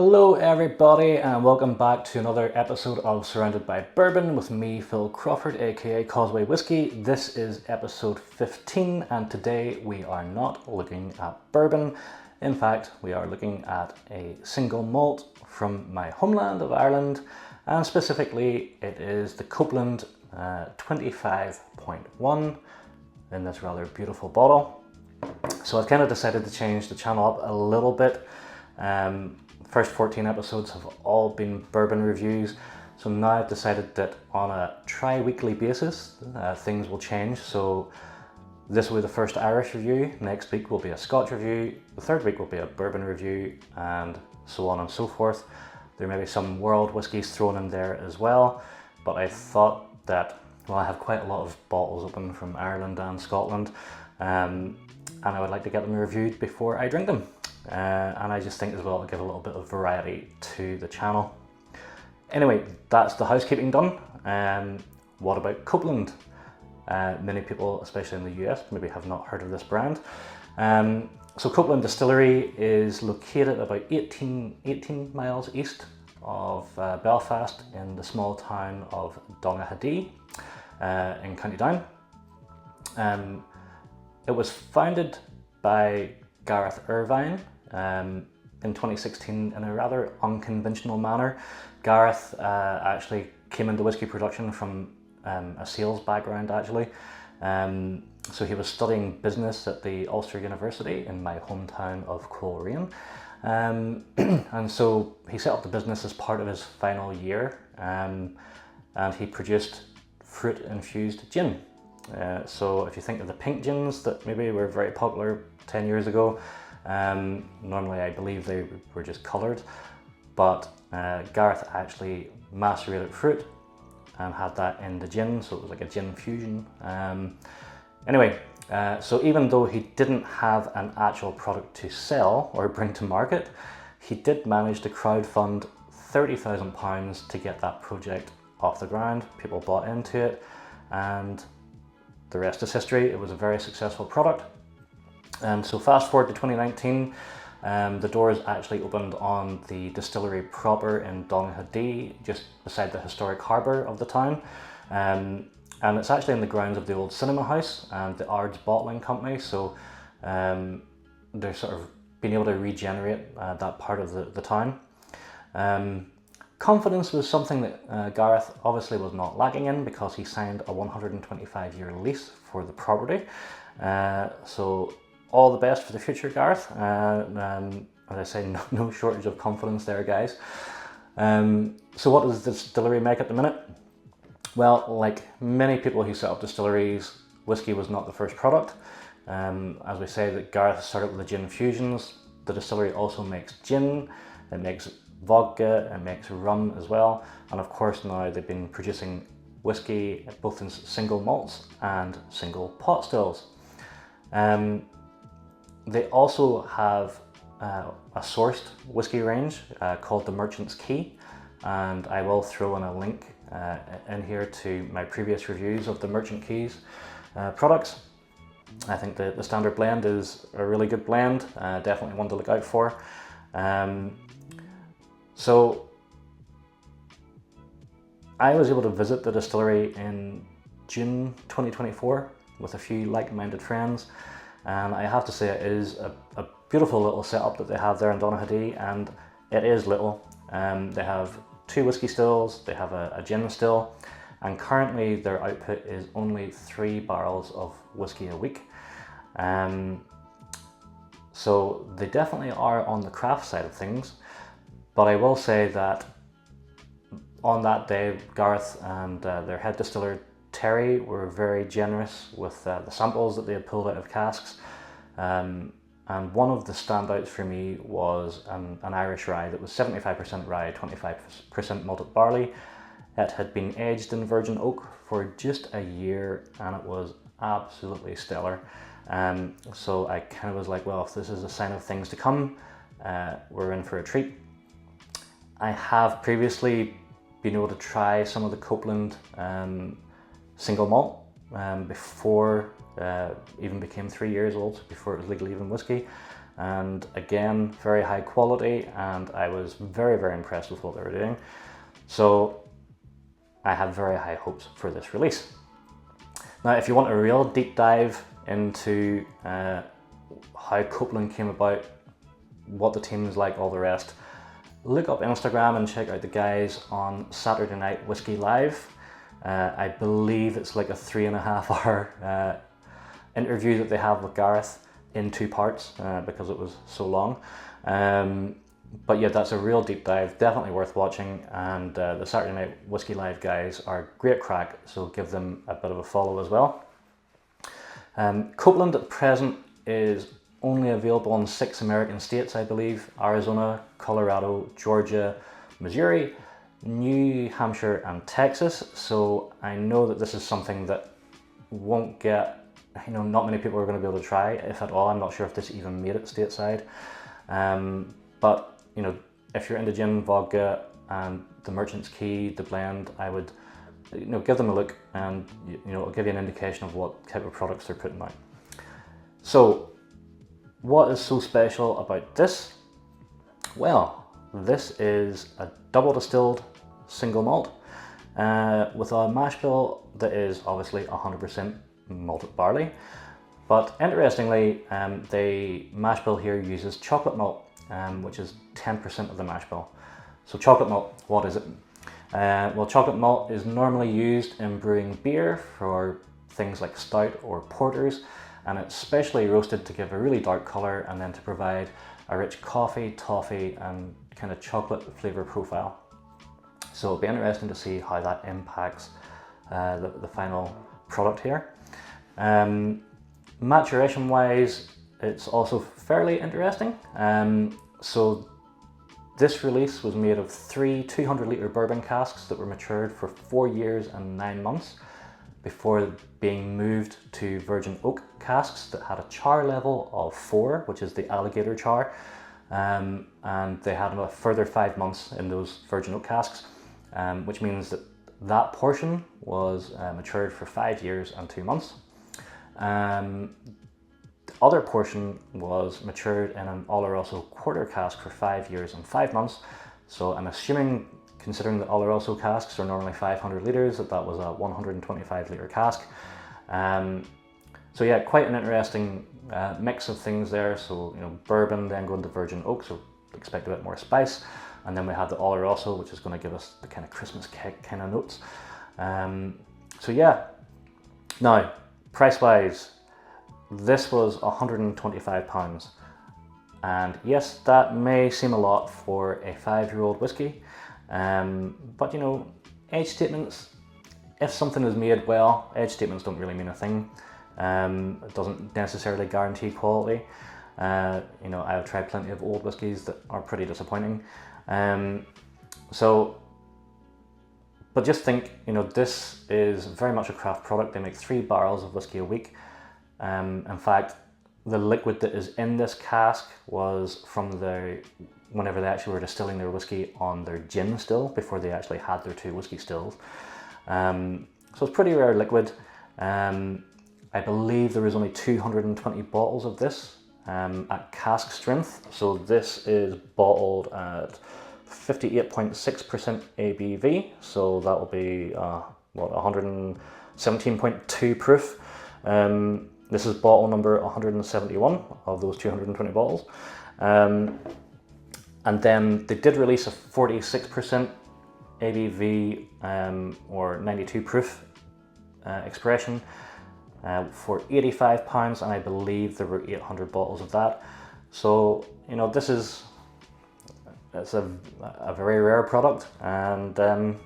Hello everybody and welcome back to another episode of Surrounded by Bourbon with me, Phil Crawford, aka Causeway Whiskey. This is episode 15 and today we are not looking at bourbon. In fact, we are looking at a single malt from my homeland of Ireland, and specifically it is the Copeland 25.1 in this rather beautiful bottle. So I've kind of decided to change the channel up a little bit. First 14 episodes have all been bourbon reviews, so now I've decided that on a tri-weekly basis things will change. So this will be the first Irish review, next week will be a Scotch review, the third week will be a bourbon review, and so on and so forth. There may be some world whiskies thrown in there as well, but I thought that, well, I have quite a lot of bottles open from Ireland and Scotland, and I would like to get them reviewed before I drink them. And I just think as well to give a little bit of variety to the channel. Anyway, that's the housekeeping done. What about Copeland? Many people, especially in the US, maybe have not heard of this brand. So Copeland Distillery is located about 18 miles east of Belfast in the small town of Donaghadee in County Down. It was founded by Gareth Irvine in 2016 in a rather unconventional manner. Gareth actually came into whiskey production from a sales background actually. So he was studying business at the Ulster University in my hometown of Coleraine. And so he set up the business as part of his final year, and he produced fruit infused gin. So if you think of the pink gins that maybe were very popular 10 years ago, normally I believe they were just coloured, but Gareth actually macerated fruit and had that in the gin, so it was like a gin fusion. Anyway, so even though he didn't have an actual product to sell or bring to market, he did manage to crowdfund £30,000 to get that project off the ground. People bought into it and the rest is history. It was a very successful product. So fast forward to 2019, the doors actually opened on the distillery proper in Donaghadee, just beside the historic harbour of the town. And it's actually in the grounds of the old cinema house and the Ards Bottling Company. So they're sort of being able to regenerate that part of the town. Confidence was something that Gareth obviously was not lacking in, because he signed a 125-year lease for the property. So all the best for the future, Gareth. As I say, no shortage of confidence there, guys. So what does the distillery make at the minute? Well, like many people who set up distilleries, whiskey was not the first product. As we say, that Gareth started with the gin fusions. The distillery also makes gin, it makes vodka, it makes rum as well, and of course now they've been producing whiskey both in single malts and single pot stills. They also have a sourced whiskey range called the Merchant's Key, and I will throw in a link in here to my previous reviews of the Merchant Key's products. I think the standard blend is a really good blend, definitely one to look out for. So I was able to visit the distillery in June 2024 with a few like-minded friends, and I have to say it is a beautiful little setup that they have there in Donaghadee, and it is little. They have 2 whiskey stills, they have a gin still, and currently their output is only 3 barrels of whiskey a week. So they definitely are on the craft side of things. But I will say that on that day, Gareth and their head distiller Terry were very generous with the samples that they had pulled out of casks. And one of the standouts for me was an Irish rye that was 75% rye, 25% malted barley. It had been aged in virgin oak for just a year and it was absolutely stellar. So I kind of was like, well, if this is a sign of things to come, we're in for a treat. I have previously been able to try some of the Copeland single malt before even became 3 years old before it was legal even whiskey. And again, very high quality, and I was very, very impressed with what they were doing. So I have very high hopes for this release. Now, if you want a real deep dive into how Copeland came about, what the team is like, all the rest, look up Instagram and check out the guys on Saturday Night Whiskey Live. I believe it's like a 3.5 hour interview that they have with Gareth in 2 parts because it was so long. But yeah, that's a real deep dive, definitely worth watching. And the Saturday Night Whiskey Live guys are great crack, so give them a bit of a follow as well. Copeland at present is only available in 6 American states, I believe: Arizona, Colorado, Georgia, Missouri, New Hampshire and Texas. So I know that this is something that won't get, not many people are going to be able to try, if at all. I'm not sure if this even made it stateside. But if you're into gin, vodka and the Merchant's Key, the blend, I would give them a look, and it'll give you an indication of what type of products they're putting out. So what is so special about this? Well, this is a double distilled single malt with a mash bill that is obviously 100% malted barley. But interestingly, the mash bill here uses chocolate malt, which is 10% of the mash bill. So chocolate malt, what is it? Well, chocolate malt is normally used in brewing beer for things like stout or porters, and it's specially roasted to give a really dark color and then to provide a rich coffee, toffee and kind of chocolate flavor profile. So it'll be interesting to see how that impacts the final product here. Maturation wise, it's also fairly interesting. So this release was made of 3 200-litre bourbon casks that were matured for 4 years and 9 months before being moved to virgin oak casks that had a char level of 4, which is the alligator char, and they had a further 5 months in those virgin oak casks, which means that that portion was matured for 5 years and 2 months. The other portion was matured in an Oloroso quarter cask for 5 years and 5 months. So I'm assuming, considering that Oloroso casks are normally 500 litres, that was a 125 litre cask. So yeah, quite an interesting mix of things there. So bourbon, then going to virgin oak, so expect a bit more spice. And then we have the Oloroso, which is going to give us the kind of Christmas cake kind of notes. So yeah, now price-wise, this was £125, and yes, that may seem a lot for a 5-year-old whiskey, but age statements, if something is made well, age statements don't really mean a thing. It doesn't necessarily guarantee quality. I've tried plenty of old whiskies that are pretty disappointing. But just think, this is very much a craft product. They make 3 barrels of whiskey a week. In fact, the liquid that is in this cask was from whenever they actually were distilling their whiskey on their gin still, before they actually had their 2 whiskey stills. So it's pretty rare liquid. I believe there was only 220 bottles of this at cask strength. So this is bottled at 58.6% ABV. So that will be 117.2 proof. This is bottle number 171 of those 220 bottles. And then they did release a 46% ABV or 92 proof expression for £85, and I believe there were 800 bottles of that. So it's a very rare product, and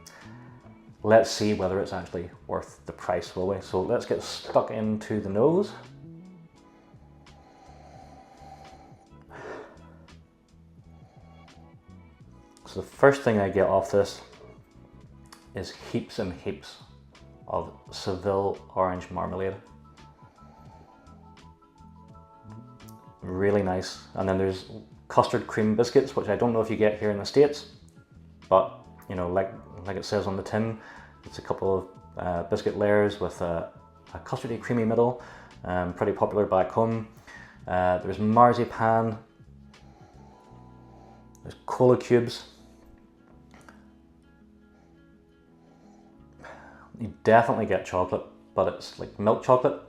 let's see whether it's actually worth the price, will we? So let's get stuck into the nose. So the first thing I get off this is heaps and heaps of Seville orange marmalade. Really nice. And then there's custard cream biscuits, which I don't know if you get here in the States, but like it says on the tin, it's a couple of biscuit layers with a custardy creamy middle, pretty popular back home. There's marzipan, there's cola cubes. You definitely get chocolate, but it's like milk chocolate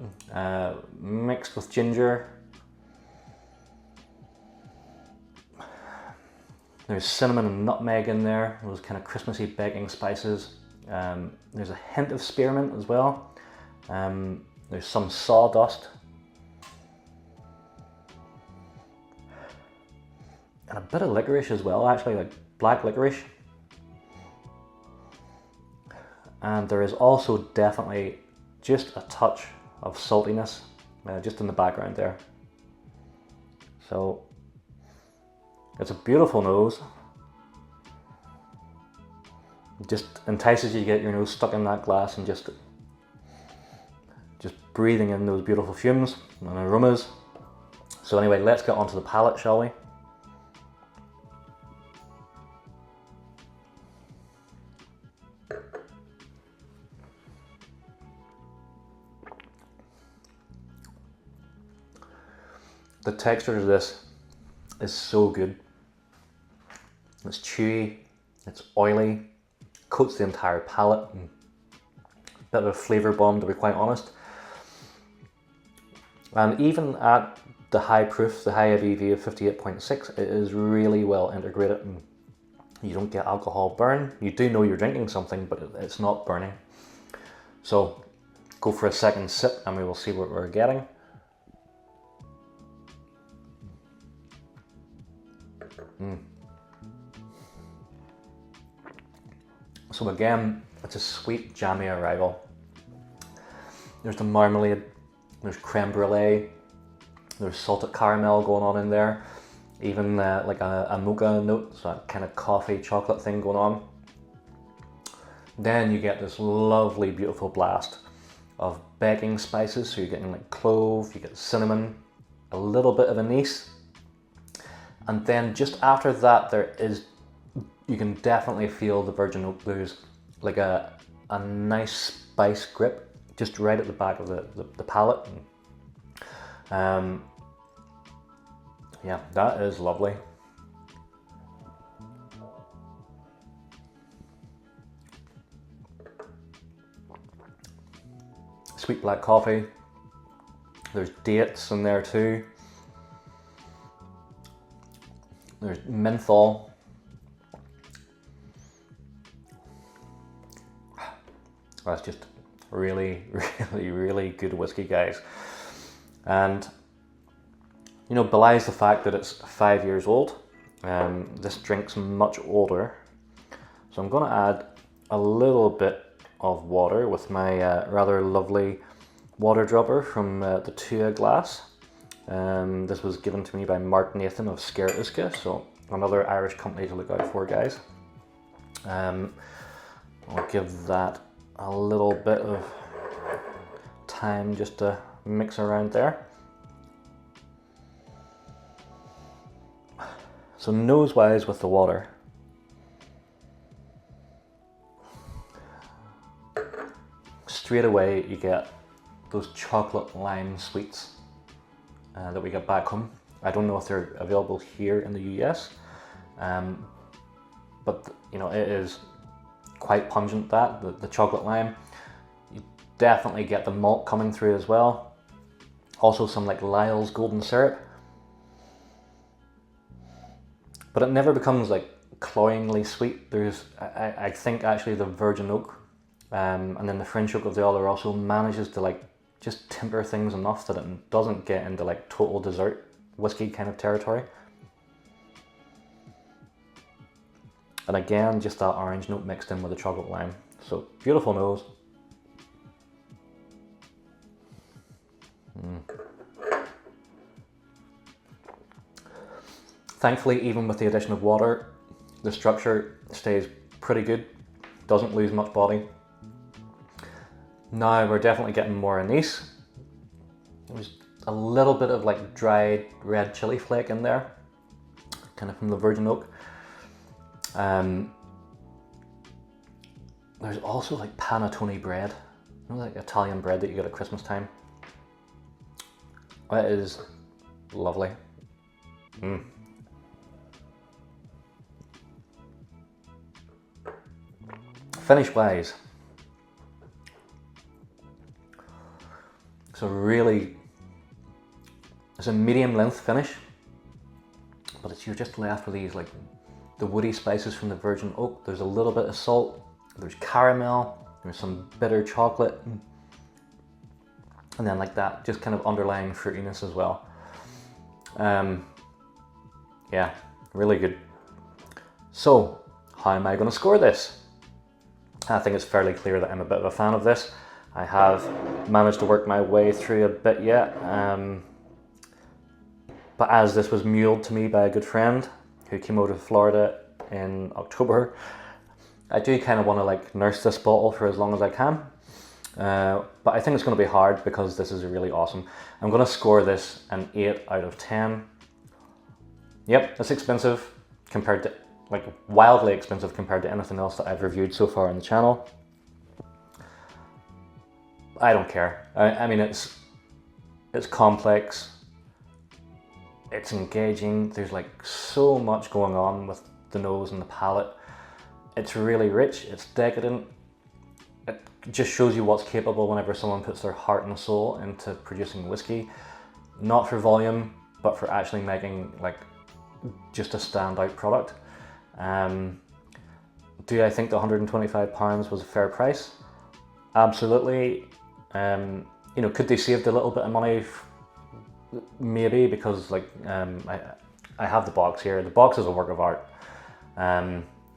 mixed with ginger. There's cinnamon and nutmeg in there, those kind of Christmassy baking spices. There's a hint of spearmint as well. There's some sawdust. And a bit of licorice as well, actually, like black licorice. And there is also definitely just a touch of saltiness just in the background there. So it's a beautiful nose. It just entices you to get your nose stuck in that glass and just breathing in those beautiful fumes and aromas. So anyway, let's get onto the palate, shall we? The texture of this is so good. It's chewy, it's oily, coats the entire palate, and a bit of a flavour bomb, to be quite honest. And even at the high proof, the high ABV of 58.6, it is really well integrated, and you don't get alcohol burn. You do know you're drinking something, but it's not burning. So go for a second sip and we will see what we're getting. So again, it's a sweet, jammy arrival. There's the marmalade, there's creme brulee, there's salted caramel going on in there, even like a mocha note, so that kind of coffee chocolate thing going on. Then you get this lovely, beautiful blast of baking spices, so you're getting like clove, you get cinnamon, a little bit of anise. And then just after that, you can definitely feel the virgin oak. There's like a nice spice grip just right at the back of the palate. Yeah, that is lovely. Sweet black coffee. There's dates in there too. There's menthol. That's just really, really, really good whiskey, guys. And you know, belies the fact that it's 5 years old. This drink's much older. So I'm going to add a little bit of water with my rather lovely water dropper from the Tua glass. This was given to me by Mark Nathan of Skertuska, so another Irish company to look out for, guys. I'll give that a little bit of time just to mix around there. So nose-wise with the water, straight away you get those chocolate lime sweets that we get back home. I don't know if they're available here in the US, but you know, it is quite pungent, the chocolate lime. You definitely get the malt coming through as well. Also some like Lyle's golden syrup. But it never becomes like cloyingly sweet. There's, I think actually the virgin oak and then the French oak of the other also manages to like just temper things enough that it doesn't get into like total dessert whiskey kind of territory. And again, just that orange note mixed in with the chocolate lime. So beautiful nose. Thankfully, even with the addition of water, the structure stays pretty good, doesn't lose much body. Now we're definitely getting more anise. There's a little bit of like dried red chili flake in there, kind of from the virgin oak. There's also like panettone bread, you know, like Italian bread that you get at Christmas time. That is lovely. Finish wise, it's a medium length finish, but you're just left with these like the woody spices from the virgin oak. There's a little bit of salt, there's caramel, there's some bitter chocolate, and then like that just kind of underlying fruitiness as well. Yeah, really good. So how am I going to score this? I think it's fairly clear that I'm a bit of a fan of this. I have managed to work my way through a bit yet, but as this was muled to me by a good friend who came over to Florida in October, I do kind of want to like nurse this bottle for as long as I can. But I think it's going to be hard because this is really awesome. I'm going to score this an 8 out of 10. Yep, it's expensive compared to, like wildly expensive compared to anything else that I've reviewed so far on the channel. I don't care. I mean, it's complex, it's engaging, there's like so much going on with the nose and the palate. It's really rich, it's decadent. It just shows you what's capable whenever someone puts their heart and soul into producing whiskey. Not for volume, but for actually making like just a standout product. Do I think the £125 was a fair price? Absolutely. You know, could they saved a little bit of money? Maybe, because like I have the box here. The box is a work of art.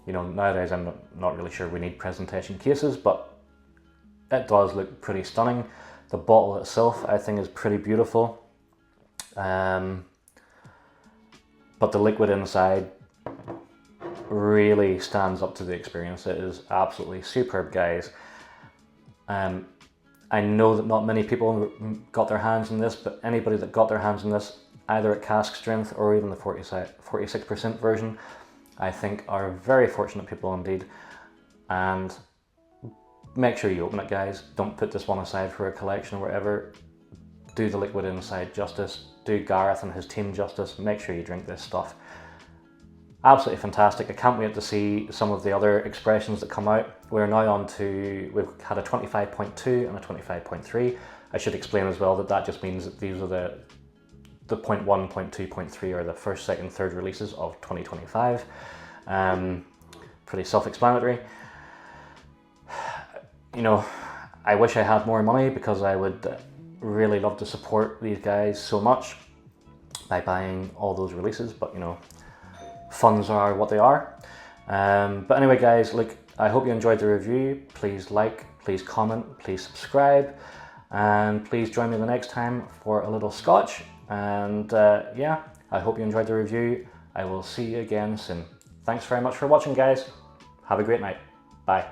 You know, nowadays I'm not really sure we need presentation cases, but it does look pretty stunning. The bottle itself I think is pretty beautiful. But the liquid inside really stands up to the experience. It is absolutely superb, guys. I know that not many people got their hands on this, but anybody that got their hands on this, either at cask strength or even the 46% version, I think are very fortunate people indeed. And make sure you open it, guys. Don't put this one aside for a collection or whatever. Do the liquid inside justice. Do Gareth and his team justice. Make sure you drink this stuff. Absolutely fantastic. I can't wait to see some of the other expressions that come out. We're now on to, we've had a 25.2 and a 25.3. I should explain as well that just means that these are the 0.1, 0.2, 0.3 are the first, second, third releases of 2025. Pretty self-explanatory. You know, I wish I had more money because I would really love to support these guys so much by buying all those releases, but you know, funds are what they are. But anyway, guys, look, I hope you enjoyed the review. Please like, please comment, please subscribe, and please join me the next time for a little scotch. And yeah, I hope you enjoyed the review. I will see you again soon. Thanks very much for watching, guys. Have a great night. Bye.